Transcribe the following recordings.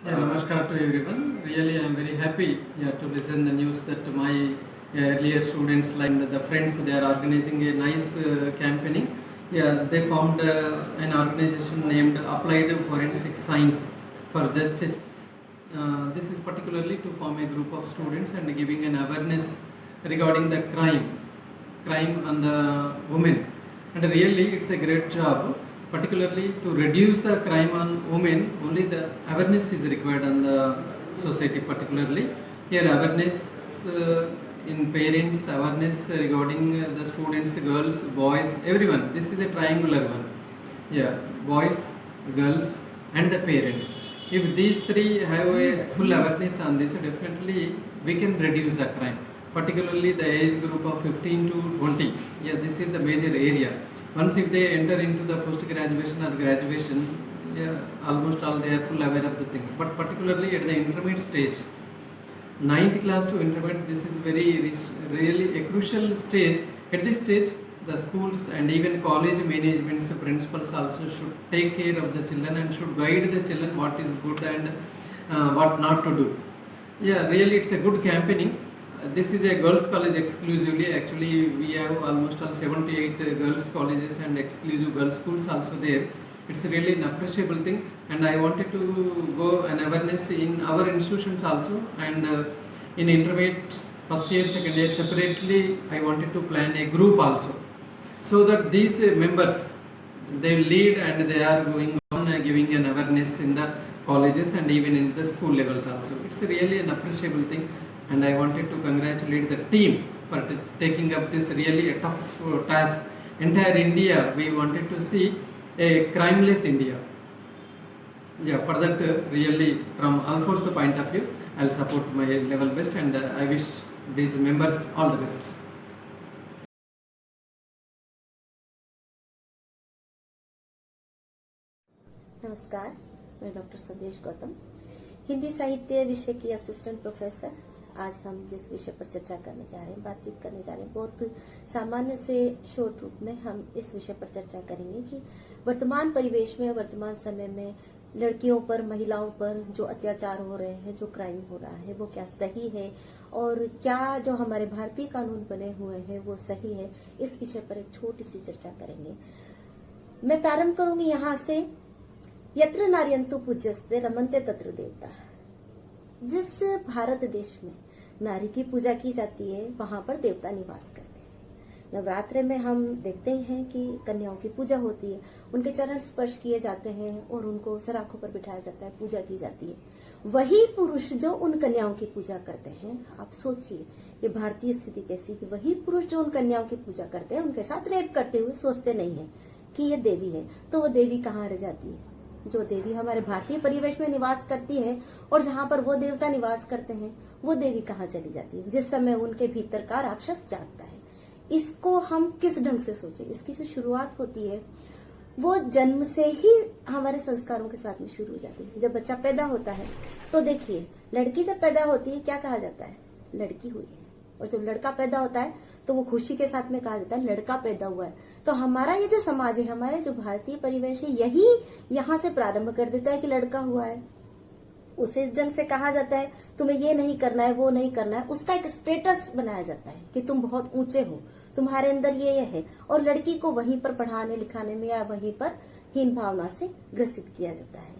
Yeah, namaskar to everyone. Really, I am very happy to listen the news that my earlier students, like the friends, they are organizing a nice campaigning. Yeah, they formed an organization named Applied Forensic Science for Justice. This is particularly to form a group of students and giving an awareness regarding the crime on the women. And really, it's a great job, particularly to reduce the crime on women. Only the awareness is required on the society, particularly here awareness in parents, awareness regarding the students, girls, boys, everyone. This is a triangular one. Yeah, boys, girls, and the parents. If these three have a full awareness on this, definitely we can reduce the crime, particularly the age group of 15 to 20. Yeah, this is the major area. Once if they enter into the post graduation or graduation, yeah, almost all they are full aware of the things. But particularly at the intermediate stage, ninth class to intermediate, this is really a crucial stage. At this stage, the schools and even college managements, principals also should take care of the children and should guide the children what is good and what not to do. Yeah, really, it's a good campaigning. This is a girls' college exclusively. Actually, we have almost all 78 girls' colleges and exclusive girls' schools also there. It's really an appreciable thing, and I wanted to go an awareness in our institutions also, and in intermediate first year, second year separately. I wanted to plan a group also, so that these members they lead and they are going on giving an awareness in the colleges and even in the school levels also. It's really an appreciable thing, and I wanted to congratulate the team for taking up this really a tough task. Entire India, we wanted to see a crimeless India. Yeah, for that, really from all force point of view, I'll support my level best, and I wish these members all the best. नमस्कार, मैं doctor संदेश गौतम, हिंदी साहित्य विषय की assistant professor. आज हम जिस विषय पर चर्चा करने जा रहे हैं, बातचीत करने जा रहे हैं, बहुत सामान्य से शॉर्ट रूप में हम इस विषय पर चर्चा करेंगे कि वर्तमान परिवेश में, वर्तमान समय में लड़कियों पर, महिलाओं पर जो अत्याचार हो रहे हैं, जो क्राइम हो रहा है, वो क्या सही है और क्या जो हमारे भारतीय कानून बने हुए हैं वो सही है। इस विषय पर एक छोटी सी चर्चा करेंगे। मैं प्रारंभ करूंगी यहाँ से। यत्र नार्यन्तु पूज्यस्ते रमन्ते तत्र देवता। जिस भारत देश में नारी की पूजा की जाती है, वहां पर देवता निवास करते हैं। नवरात्र में हम देखते हैं कि कन्याओं की पूजा होती है, उनके चरण स्पर्श किए जाते हैं और उनको सराखों पर बिठाया जाता है, पूजा की जाती है। वही पुरुष जो उन कन्याओं की पूजा करते हैं, आप सोचिए ये भारतीय स्थिति कैसी कि वही पुरुष जो उन कन्याओं की पूजा करते हैं, उनके साथ रेप करते हुए सोचते नहीं है कि ये देवी है, तो वो देवी कहाँ रह जाती है। जो देवी हमारे भारतीय परिवेश में निवास करती है और जहाँ पर वो देवता निवास करते हैं, वो देवी कहाँ चली जाती है जिस समय उनके भीतर का राक्षस जागता है। इसको हम किस ढंग से सोचें। इसकी जो शुरुआत होती है वो जन्म से ही हमारे संस्कारों के साथ में शुरू हो जाती है। जब बच्चा पैदा होता है तो देखिए, लड़की जब पैदा होती है क्या कहा जाता है, लड़की हुई है। और जब लड़का पैदा होता है तो वो खुशी के साथ में कहा जाता है लड़का पैदा हुआ है। तो हमारा ये जो समाज है, हमारे जो भारतीय परिवेश है, यही यहाँ से प्रारंभ कर देता है कि लड़का हुआ है, उसे इस ढंग से कहा जाता है तुम्हें ये नहीं करना है, वो नहीं करना है। उसका एक स्टेटस बनाया जाता है कि तुम बहुत ऊंचे हो, तुम्हारे अंदर ये है। और लड़की को वहीं पर पढ़ाने लिखाने में या वहीं पर हीन भावना से ग्रसित किया जाता है।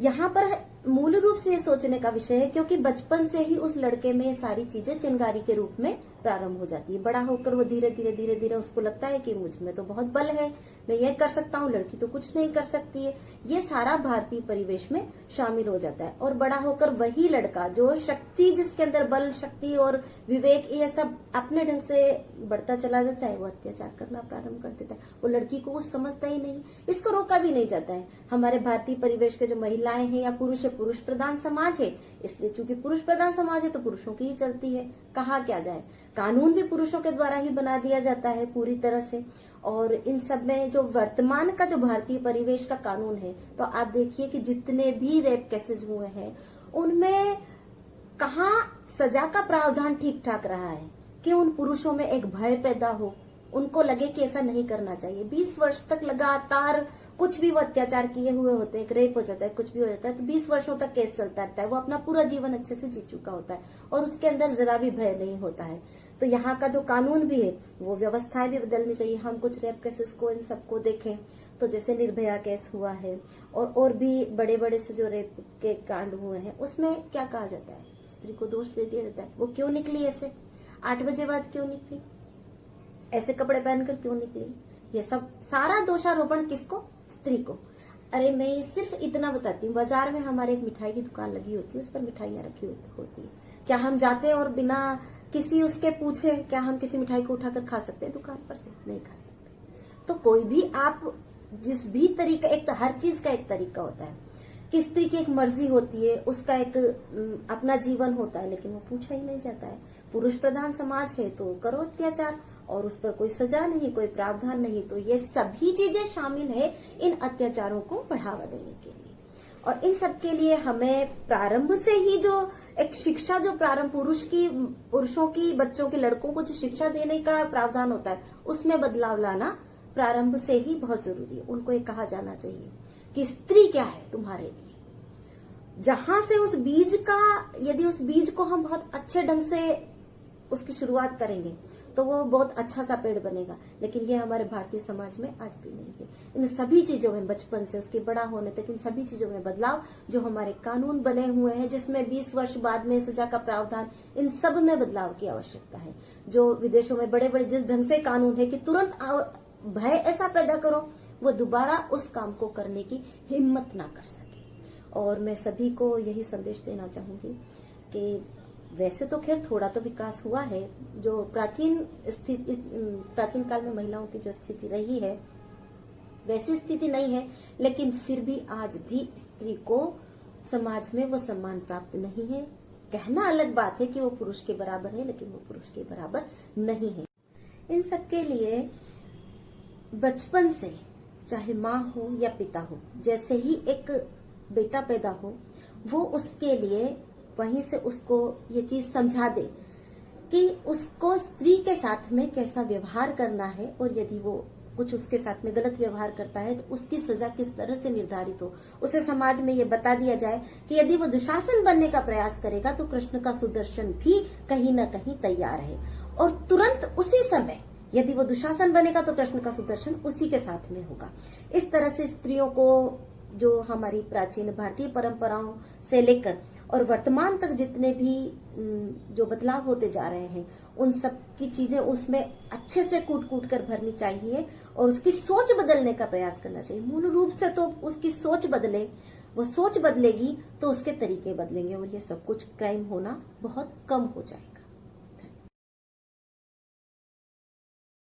यहाँ पर मूल रूप से ये सोचने का विषय है, क्योंकि बचपन से ही उस लड़के में सारी चीजें चिंगारी के रूप में प्रारंभ हो जाती है। बड़ा होकर वो धीरे धीरे उसको लगता है कि मुझ में तो बहुत बल है, मैं ये कर सकता हूँ, लड़की तो कुछ नहीं कर सकती है। ये सारा भारतीय परिवेश में शामिल हो जाता है। और बड़ा होकर वही लड़का जो शक्ति, जिसके अंदर बल, शक्ति और विवेक ये सब अपने ढंग से बढ़ता चला जाता है, वो अत्याचार करना प्रारंभ कर देता है। वो लड़की को कुछ समझता ही नहीं, इसको रोका भी नहीं जाता है। हमारे भारतीय परिवेश के जो महिलाएं हैं या पुरुष है, पुरुष प्रधान समाज है, इसलिए चूंकि पुरुष प्रधान समाज है तो पुरुषों की ही चलती है। कहा क्या जाए, कानून भी पुरुषों के द्वारा ही बना दिया जाता है पूरी तरह से। और इन सब में जो वर्तमान का जो भारतीय परिवेश का कानून है, तो आप देखिए कि जितने भी रेप केसेस हुए हैं उनमें कहाँ सजा का प्रावधान ठीक ठाक रहा है कि उन पुरुषों में एक भय पैदा हो उनको लगे कि ऐसा नहीं करना चाहिए। 20 वर्ष तक लगातार कुछ भी वो अत्याचार किए हुए होते हैं, एक रेप हो जाता है, कुछ भी हो जाता है, तो 20 वर्षों तक केस चलता रहता है। वो अपना पूरा जीवन अच्छे से जी चुका होता है और उसके अंदर जरा भी भय नहीं होता है। तो यहाँ का जो कानून भी है वो व्यवस्थाएं भी बदलनी चाहिए। हम कुछ रेप केसेस को, इन सबको देखें तो जैसे निर्भया केस हुआ है और भी बड़े बड़े से जो रेप के कांड हुए हैं, उसमें क्या कहा जाता है, स्त्री को दोष दे दिया जाता है। वो क्यों निकली ऐसे, 8 बजे बाद क्यों निकली, ऐसे कपड़े पहनकर क्यों निकली, ये सब सारा दोषारोपण किसको, स्त्री को। अरे मैं सिर्फ इतना बताती हूँ, बाजार में हमारे एक मिठाई की दुकान लगी होती है, उस पर मिठाइयाँ रखी होती है। क्या हम जाते हैं और बिना किसी उसके पूछे क्या हम किसी मिठाई को उठाकर खा सकते हैं दुकान पर से? नहीं खा सकते। तो कोई भी आप जिस भी तरीका, एक तो हर चीज का एक तरीका होता है कि स्त्री की एक मर्जी होती है, उसका एक अपना जीवन होता है, लेकिन वो पूछा ही नहीं जाता है। पुरुष प्रधान समाज है तो करो अत्याचार और उस पर कोई सजा नहीं, कोई प्रावधान नहीं। तो ये सभी चीजें शामिल है इन अत्याचारों को बढ़ावा देने के लिए। और इन सब के लिए हमें प्रारंभ से ही जो एक शिक्षा, जो प्रारंभ पुरुषों की, बच्चों के, लड़कों को जो शिक्षा देने का प्रावधान होता है, उसमें बदलाव लाना प्रारंभ से ही बहुत जरूरी है। उनको ये कहा जाना चाहिए कि स्त्री क्या है तुम्हारे लिए। जहां से उस बीज का, यदि उस बीज को हम बहुत अच्छे ढंग से उसकी शुरुआत करेंगे तो वो बहुत अच्छा सा पेड़ बनेगा। लेकिन ये हमारे भारतीय समाज में आज भी नहीं है। इन सभी चीजों में, बचपन से उसके बड़ा होने तक, इन सभी चीजों में बदलाव, जो हमारे कानून बने हुए हैं जिसमें 20 वर्ष बाद में सजा का प्रावधान, इन सब में बदलाव की आवश्यकता है। जो विदेशों में बड़े बड़े जिस ढंग से कानून है कि तुरंत भय ऐसा पैदा करो, वो दोबारा उस काम को करने की हिम्मत ना कर सके। और मैं सभी को यही संदेश देना चाहूंगी कि वैसे तो खैर थोड़ा तो विकास हुआ है। जो प्राचीन काल में महिलाओं की जो स्थिति रही है वैसी स्थिति नहीं है, लेकिन फिर भी आज भी स्त्री को समाज में वो सम्मान प्राप्त नहीं है। कहना अलग बात है कि वो पुरुष के बराबर है, लेकिन वो पुरुष के बराबर नहीं है। इन सब के लिए बचपन से, चाहे माँ हो या पिता हो, जैसे ही एक बेटा पैदा हो, वो उसके लिए वहीं से उसको ये चीज समझा दे कि उसको स्त्री के साथ में कैसा व्यवहार करना है, और यदि वो कुछ उसके साथ में गलत व्यवहार करता है तो उसकी सजा किस तरह से निर्धारित हो। उसे समाज में ये बता दिया जाए कि यदि वो दुशासन बनने का प्रयास करेगा तो कृष्ण का सुदर्शन भी कहीं न कहीं तैयार है, और तुरंत उसी समय यदि वो दुशासन बनेगा तो कृष्ण का सुदर्शन उसी के साथ में होगा। इस तरह से स्त्रियों को, जो हमारी प्राचीन भारतीय परंपराओं से लेकर और वर्तमान तक जितने भी जो बदलाव होते जा रहे हैं, उन सब की चीजें उसमें अच्छे से कूट कर भरनी चाहिए और उसकी सोच बदलने का प्रयास करना चाहिए। मूल रूप से तो उसकी सोच बदले, वो सोच बदलेगी तो उसके तरीके बदलेंगे और ये सब कुछ क्राइम होना बहुत कम हो जाएगा।